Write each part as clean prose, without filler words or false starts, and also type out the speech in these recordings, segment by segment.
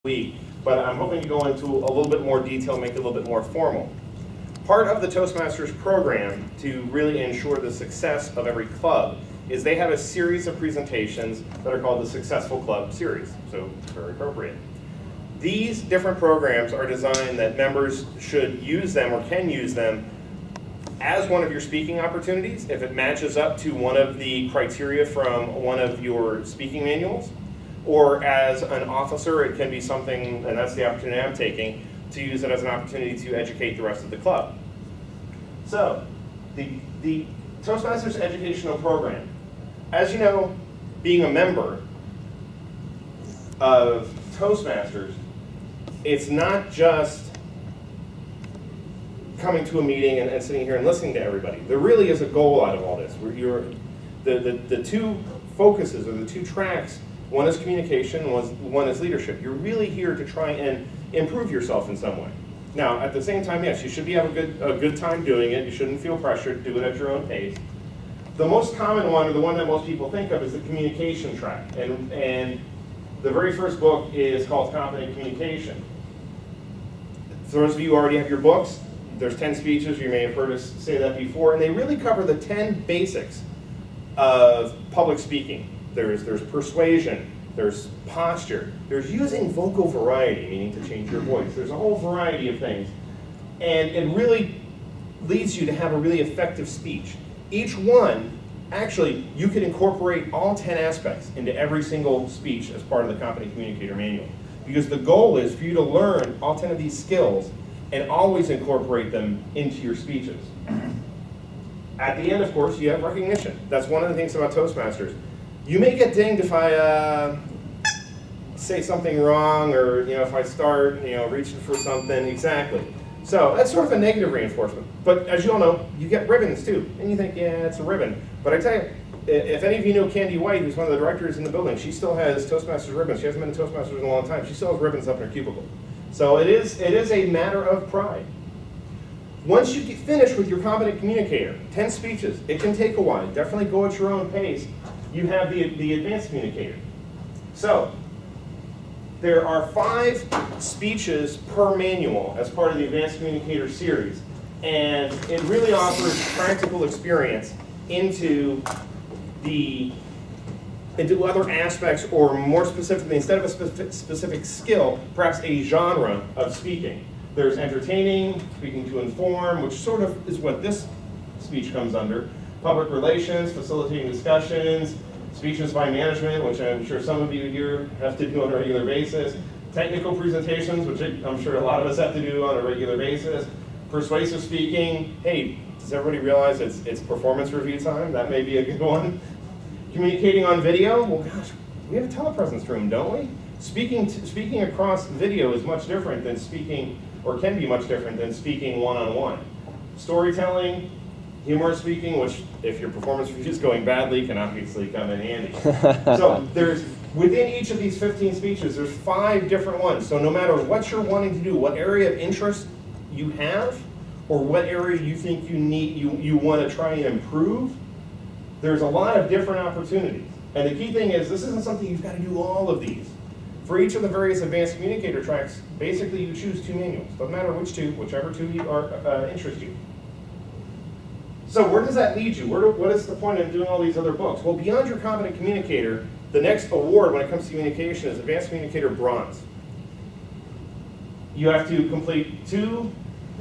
week, but I'm hoping to go into a little bit more detail, make it a little bit more formal. Part of the Toastmasters program to really ensure the success of every club is they have a series of presentations that are called the Successful Club series, so very appropriate. These different programs are designed that members should use them or can use them as one of your speaking opportunities if it matches up to one of the criteria from one of your speaking manuals, or as an officer it can be something, and that's the opportunity I'm taking, to use it as an opportunity to educate the rest of the club. So, the Toastmasters educational program, as you know, being a member of Toastmasters, it's not just coming to a meeting and sitting here and listening to everybody. There really is a goal out of all this. The two focuses, or the two tracks, one is communication, one is leadership. You're really here to try and improve yourself in some way. Now, at the same time, yes, you should have a good time doing it. You shouldn't feel pressured. Do it at your own pace. The most common one, or the one that most people think of, is the communication track. And the very first book is called Competent Communication. For those of you who already have your books, there's 10 speeches. You may have heard us say that before. And they really cover the 10 basics of public speaking. There's persuasion, there's posture, there's using vocal variety, meaning to change your voice. There's a whole variety of things. And it really leads you to have a really effective speech. Each one, actually, you can incorporate all 10 aspects into every single speech as part of the Competent Communicator Manual. Because the goal is for you to learn all 10 of these skills and always incorporate them into your speeches. At the end, of course, you have recognition. That's one of the things about Toastmasters. You may get dinged if I say something wrong, or if I start reaching for something. Exactly. So that's sort of a negative reinforcement. But as you all know, you get ribbons too, and you think, yeah, it's a ribbon. But I tell you, if any of you know Candy White, who's one of the directors in the building, she still has Toastmasters ribbons. She hasn't been to Toastmasters in a long time. She still has ribbons up in her cubicle. So it is a matter of pride. Once you get finished with your competent communicator, 10 speeches, it can take a while. Definitely go at your own pace. You have the advanced communicator. So, there are 5 speeches per manual as part of the advanced communicator series. And it really offers practical experience into other aspects, or more specifically, instead of a specific skill, perhaps a genre of speaking. There's entertaining, speaking to inform, which sort of is what this speech comes under. Public relations, facilitating discussions, speeches by management, which I'm sure some of you here have to do on a regular basis. Technical presentations, which I'm sure a lot of us have to do on a regular basis. Persuasive speaking. Hey, does everybody realize it's performance review time? That may be a good one. Communicating on video. Well, gosh, we have a telepresence room, don't we? Speaking across video is much different than speaking, or can be much different than speaking one-on-one. Storytelling, humorous speaking, which if your performance review is going badly, can obviously come in handy. So there's, within each of these 15 speeches, there's 5 different ones. So no matter what you're wanting to do, what area of interest you have, or what area you think you want to try and improve, there's a lot of different opportunities. And the key thing is, this isn't something you've got to do all of these. For each of the various advanced communicator tracks, basically you choose 2 manuals. Doesn't matter which 2, whichever 2 interest you. So where does that lead you? What is the point of doing all these other books? Well, beyond your competent communicator, the next award when it comes to communication is Advanced Communicator Bronze. You have to complete 2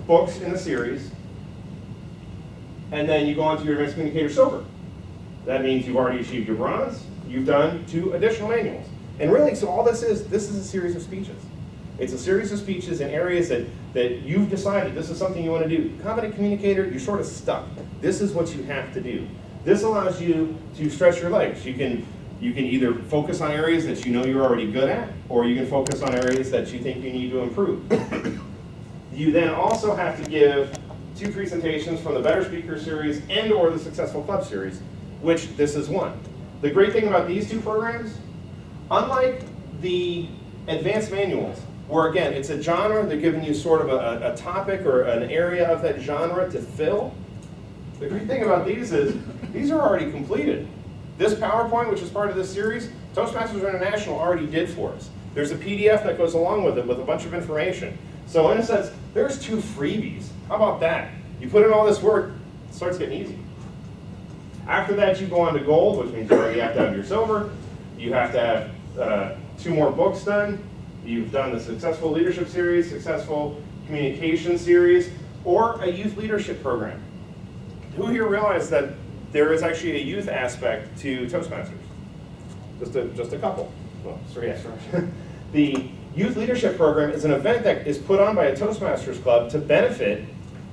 books in the series, and then you go on to your Advanced Communicator Silver. That means you've already achieved your bronze, you've done 2 additional manuals. And really, so all this is a series of speeches. It's a series of speeches in areas that you've decided this is something you want to do. Competent communicator, you're sort of stuck. This is what you have to do. This allows you to stretch your legs. You can either focus on areas that you know you're already good at, or you can focus on areas that you think you need to improve. You then also have to give 2 presentations from the Better Speaker series and or the Successful Club series, which this is one. The great thing about these 2 programs, unlike the advanced manuals, where again, it's a genre, they're giving you sort of a topic or an area of that genre to fill. The great thing about these is, these are already completed. This PowerPoint, which is part of this series, Toastmasters International already did for us. There's a PDF that goes along with it with a bunch of information. So in a sense, there's 2 freebies. How about that? You put in all this work, it starts getting easy. After that, you go on to gold, which means you already have to have your silver. You have to have 2 more books done. You've done the Successful Leadership Series, Successful Communication Series, or a youth leadership program. Who here realized that there is actually a youth aspect to Toastmasters? Just a couple. Well, sorry, yeah, sorry. The youth leadership program is an event that is put on by a Toastmasters club to benefit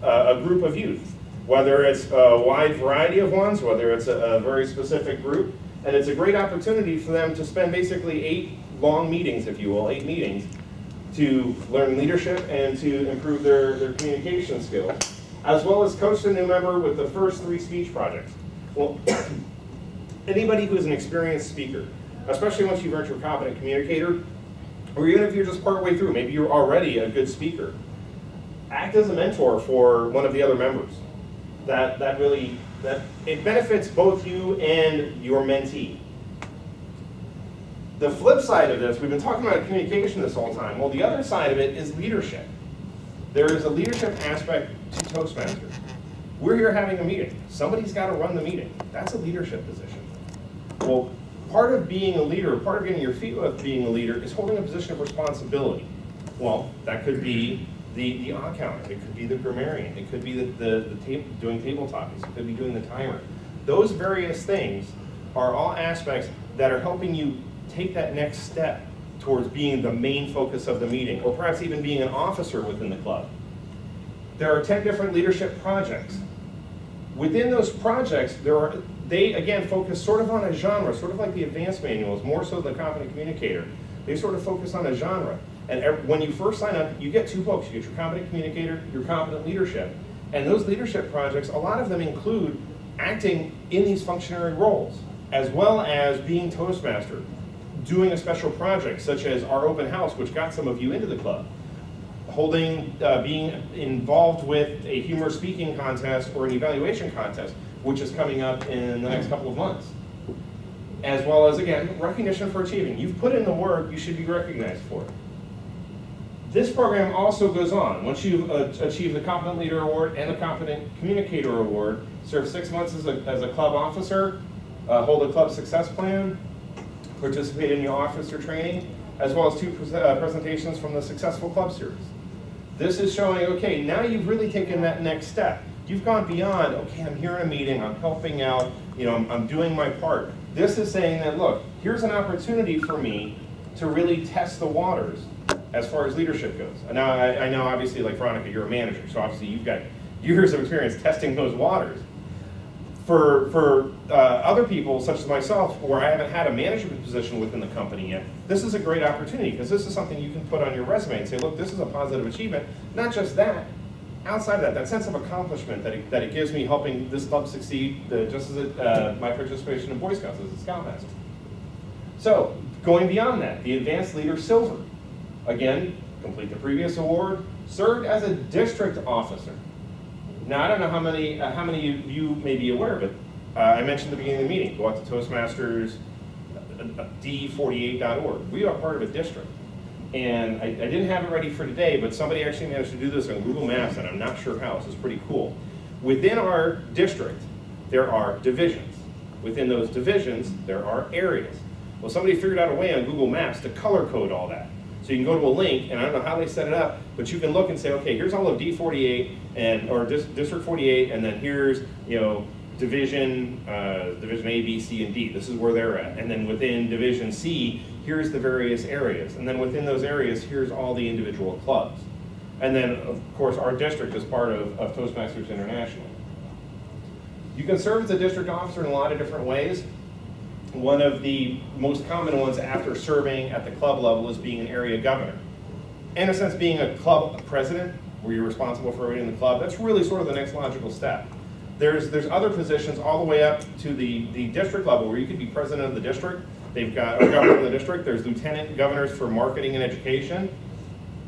a group of youth, whether it's a wide variety of ones, whether it's a very specific group, and it's a great opportunity for them to spend basically 8 long meetings, if you will, 8 meetings, to learn leadership and to improve their communication skills, as well as coach the new member with the first 3 speech projects. Well, anybody who's an experienced speaker, especially once you've earned your competent communicator, or even if you're just partway through, maybe you're already a good speaker, act as a mentor for one of the other members. That it benefits both you and your mentee. The flip side of this, we've been talking about communication this whole time. Well, the other side of it is leadership. There is a leadership aspect to Toastmasters. We're here having a meeting. Somebody's got to run the meeting. That's a leadership position. Well, part of being a leader, part of getting your feet wet being a leader is holding a position of responsibility. Well, that could be the on-counter. It could be the grammarian. It could be doing table topics. It could be doing the timer. Those various things are all aspects that are helping you take that next step towards being the main focus of the meeting, or perhaps even being an officer within the club. There are 10 different leadership projects. Within those projects, they again focus sort of on a genre, sort of like the advanced manuals, more so than the Competent Communicator. They sort of focus on a genre. And when you first sign up, you get 2 books. You get your Competent Communicator, your Competent Leadership. And those leadership projects, a lot of them include acting in these functionary roles, as well as being Toastmaster, doing a special project, such as our open house, which got some of you into the club, being involved with a humor speaking contest or an evaluation contest, which is coming up in the next couple of months. As well as, again, recognition for achieving. You've put in the work, you should be recognized for it. This program also goes on. Once you've achieved the Competent Leader Award and the Competent Communicator Award, serve 6 months as a club officer, hold a club success plan, participate in your officer training, as well as 2 presentations from the Successful Club Series. This is showing, okay, now you've really taken that next step. You've gone beyond, okay, I'm here in a meeting, I'm helping out, I'm doing my part. This is saying that, look, here's an opportunity for me to really test the waters as far as leadership goes. Now, I know obviously, like Veronica, you're a manager, so obviously you've got years of experience testing those waters. For other people, such as myself, where I haven't had a management position within the company yet, this is a great opportunity, because this is something you can put on your resume and say, look, this is a positive achievement. Not just that, outside of that sense of accomplishment that it gives me helping this club succeed, just as my participation in Boy Scouts as a Scoutmaster. So, going beyond that, the Advanced Leader Silver. Again, complete the previous award, served as a district officer. Now, I don't know how many of you may be aware of it. I mentioned at the beginning of the meeting, go out to Toastmasters D48.org. We are part of a district. And I didn't have it ready for today, but somebody actually managed to do this on Google Maps, and I'm not sure how, so it's pretty cool. Within our district, there are divisions. Within those divisions, there are areas. Well, somebody figured out a way on Google Maps to color code all that. So you can go to a link, and I don't know how they set it up, but you can look and say, okay, here's all of D48 or District 48, and then here's Division A, B, C, and D. This is where they're at. And then within Division C, here's the various areas. And then within those areas, here's all the individual clubs. And then, of course, our district is part of Toastmasters International. You can serve as a district officer in a lot of different ways. One of the most common ones after serving at the club level is being an area governor. In a sense, being a club president, where you're responsible for everything in the club, that's really sort of the next logical step. There's other positions all the way up to the district level where you could be president of the district. They've got a governor of the district. There's lieutenant governors for marketing and education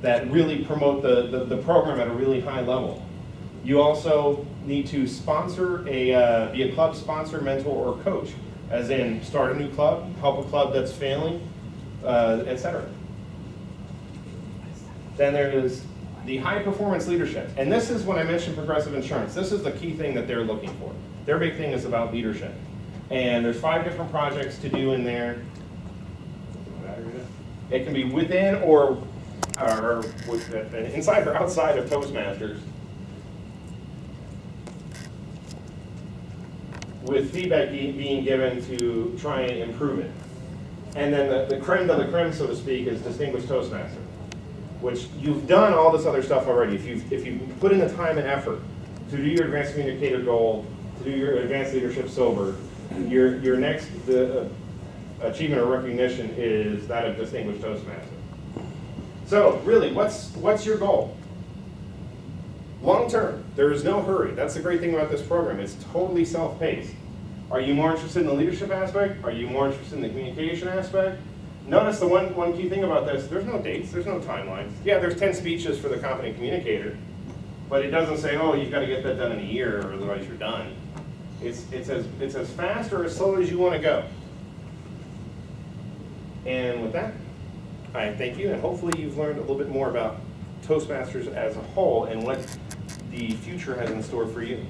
that really promote the program at a really high level. You also need to sponsor be a club sponsor, mentor, or coach. As in, start a new club, help a club that's failing, etc. Then there is the high performance leadership. And this is when I mentioned Progressive Insurance. This is the key thing that they're looking for. Their big thing is about leadership. And there's 5 different projects to do in there. It can be within or inside or outside of Toastmasters, with feedback being given to try and improve it. And then the creme de la creme, so to speak, is Distinguished Toastmaster, which you've done all this other stuff already. If you put in the time and effort to do your advanced communicator goal, to do your advanced leadership sober, your next achievement or recognition is that of Distinguished Toastmaster. So really, what's your goal? Long term, there is no hurry. That's the great thing about this program. It's totally self-paced. Are you more interested in the leadership aspect? Are you more interested in the communication aspect? Notice the one key thing about this, there's no dates, there's no timelines. Yeah, there's 10 speeches for the competent communicator, but it doesn't say, oh, you've got to get that done in a year or otherwise you're done. It's as fast or as slow as you want to go. And with that, I thank you, and hopefully you've learned a little bit more about Toastmasters as a whole and what the future has in store for you.